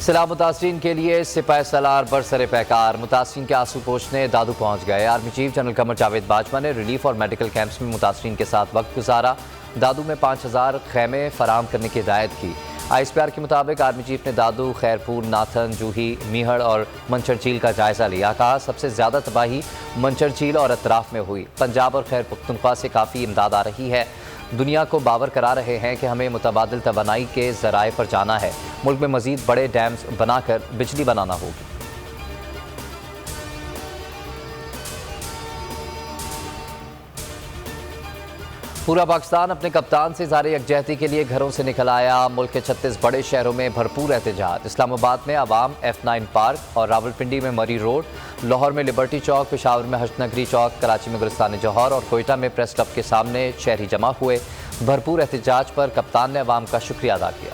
سیلاب متاثرین کے لیے سپاہ سالار برسر پیکار، متاثرین کے آنسو پوچھنے دادو پہنچ گئے۔ Army chief general Qamar Javed Bajwa نے ریلیف اور میڈیکل کیمپس میں متاثرین کے ساتھ وقت گزارا۔ دادو میں 5000 خیمے فراہم کرنے کی ہدایت کی۔ ISPR کے مطابق آرمی چیف نے دادو، خیرپور، ناتھن، جوہی، میہڑ اور منچر جھیل کا جائزہ لیا۔ کہا سب سے زیادہ تباہی منچر جھیل اور اطراف میں ہوئی۔ پنجاب اور خیر پختونخوا سے کافی امداد آ رہی ہے۔ دنیا کو باور کرا رہے ہیں کہ ہمیں متبادل توانائی کے ذرائع پر جانا ہے۔ ملک میں مزید بڑے ڈیمز بنا کر بجلی بنانا ہوگی۔ پورا پاکستان اپنے کپتان سے اظہار یکجہتی کے لیے گھروں سے نکل آیا۔ ملک کے 36 بڑے شہروں میں بھرپور احتجاج۔ اسلام آباد میں عوام F9 پارک اور راولپنڈی میں مری روڈ، لاہور میں لبرٹی چوک، پشاور میں حشد نگری چوک، کراچی میں گلستان جوہر اور کوئٹہ میں پریس کلب کے سامنے شہری جمع ہوئے۔ بھرپور احتجاج پر کپتان نے عوام کا شکریہ ادا کیا۔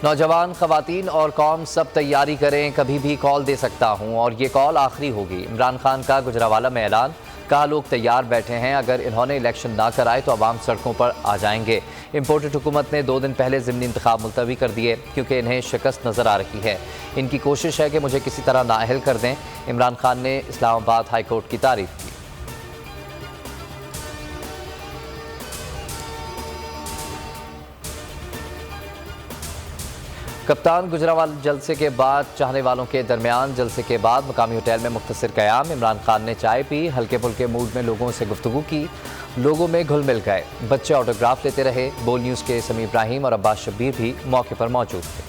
نوجوان، خواتین اور قوم سب تیاری کریں، کبھی بھی کال دے سکتا ہوں اور یہ کال آخری ہوگی۔ عمران خان کا گجرانوالہ میں اعلان۔ کہا لوگ تیار بیٹھے ہیں، اگر انہوں نے الیکشن نہ کرائے تو عوام سڑکوں پر آ جائیں گے۔ امپورٹڈ حکومت نے 2 دن پہلے ضمنی انتخاب ملتوی کر دیے کیونکہ انہیں شکست نظر آ رہی ہے۔ ان کی کوشش ہے کہ مجھے کسی طرح نااہل کر دیں۔ عمران خان نے اسلام آباد ہائی کورٹ کی تعریف کی۔ کپتان گجرانوالہ جلسے کے بعد چاہنے والوں کے درمیان جلسے کے بعد مقامی ہوٹل میں مختصر قیام۔ عمران خان نے چائے پی، ہلکے پھلکے موڈ میں لوگوں سے گفتگو کی، لوگوں میں گھل مل گئے۔ بچے آٹوگراف لیتے رہے۔ بول نیوز کے سمیع ابراہیم اور عباس شبیر بھی موقع پر موجود تھے۔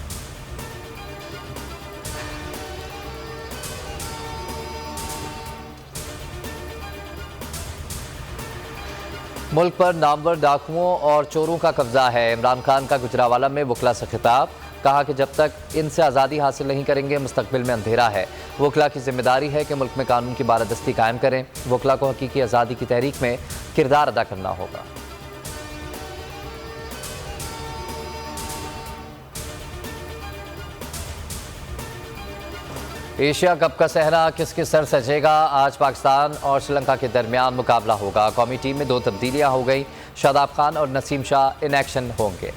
ملک پر نامور ڈاکوؤں اور چوروں کا قبضہ ہے۔ عمران خان کا گجرانوالہ میں وکلاء سے خطاب۔ کہا کہ جب تک ان سے آزادی حاصل نہیں کریں گے مستقبل میں اندھیرا ہے۔ وکلاء کی ذمہ داری ہے کہ ملک میں قانون کی بالادستی قائم کریں۔ وکلاء کو حقیقی آزادی کی تحریک میں کردار ادا کرنا ہوگا۔ ایشیا کپ کا صحرا کس کے سر سجے گا؟ آج پاکستان اور سری لنکا کے درمیان مقابلہ ہوگا۔ قومی ٹیم میں 2 تبدیلیاں ہو گئیں۔ شاداب خان اور نسیم شاہ ان ایکشن ہوں گے۔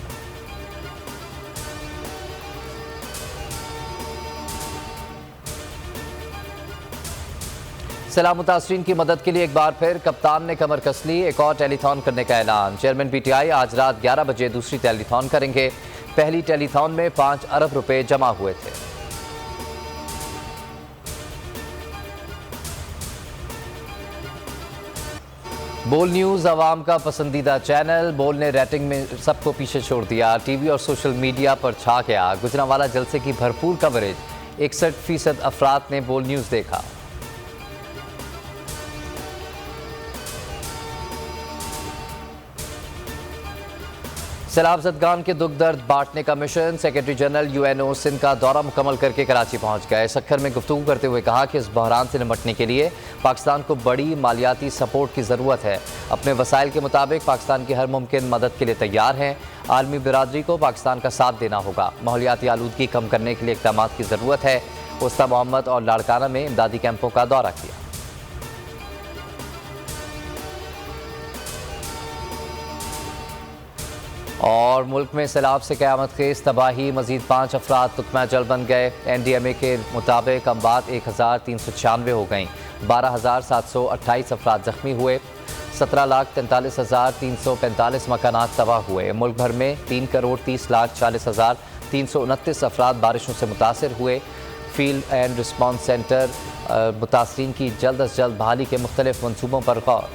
سیلاب متاثرین کی مدد کے لیے ایک بار پھر کپتان نے کمر کس لی۔ ایک اور ٹیلی تھون کرنے کا اعلان۔ چیئرمین PTI آج رات 11 بجے دوسری ٹیلی تھون کریں گے۔ پہلی ٹیلی تھون میں 5 ارب روپے جمع ہوئے تھے۔ بول نیوز عوام کا پسندیدہ چینل۔ بول نے ریٹنگ میں سب کو پیچھے چھوڑ دیا۔ ٹی وی اور سوشل میڈیا پر چھا گیا۔ گجرانوالہ جلسے کی بھرپور کوریج۔ 61% افراد نے بول نیوز دیکھا۔ سیلاب زدگان کے دکھ درد بانٹنے کا mission. Secretary general UNO Sindh کا دورہ مکمل کر کے کراچی پہنچ گئے۔ سکھر میں گفتگو کرتے ہوئے کہا کہ اس بحران سے نمٹنے کے لیے پاکستان کو بڑی مالیاتی سپورٹ کی ضرورت ہے۔ اپنے وسائل کے مطابق پاکستان کی ہر ممکن مدد کے لیے تیار ہیں۔ عالمی برادری کو پاکستان کا ساتھ دینا ہوگا۔ ماحولیاتی آلودگی کم کرنے کے لیے اقدامات کی ضرورت ہے۔ وسطی محمد اور لاڑکانہ میں امدادی کیمپوں کا دورہ کیا۔ اور ملک میں سیلاب سے قیامت خیز تباہی۔ مزید 5 افراد تکمہ جل بن گئے۔ NDMA کے مطابق اموات 1396 ہو گئیں۔ 12728 افراد زخمی ہوئے۔ 17,43,345 مکانات تباہ ہوئے۔ ملک بھر میں 3,30,40,329 افراد بارشوں سے متاثر ہوئے۔ فیلڈ اینڈ رسپانس سینٹر متاثرین کی جلد از جلد بحالی کے مختلف منصوبوں پر غور۔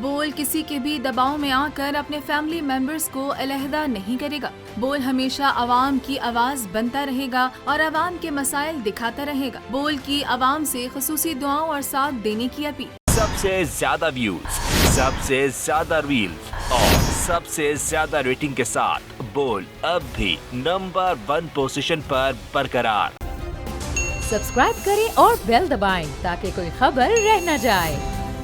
بول کسی کے بھی دباؤ میں آ کر اپنے فیملی ممبرز کو علیحدہ نہیں کرے گا۔ بول ہمیشہ عوام کی آواز بنتا رہے گا اور عوام کے مسائل دکھاتا رہے گا۔ بول کی عوام سے خصوصی دعاؤں اور ساتھ دینے کی اپیل۔ سب سے زیادہ ویوز، سب سے زیادہ ریلز اور سب سے زیادہ ریٹنگ کے ساتھ بول اب بھی نمبر 1 پوزیشن پر برقرار۔ سبسکرائب کریں اور بیل دبائیں تاکہ کوئی خبر رہ نہ جائے۔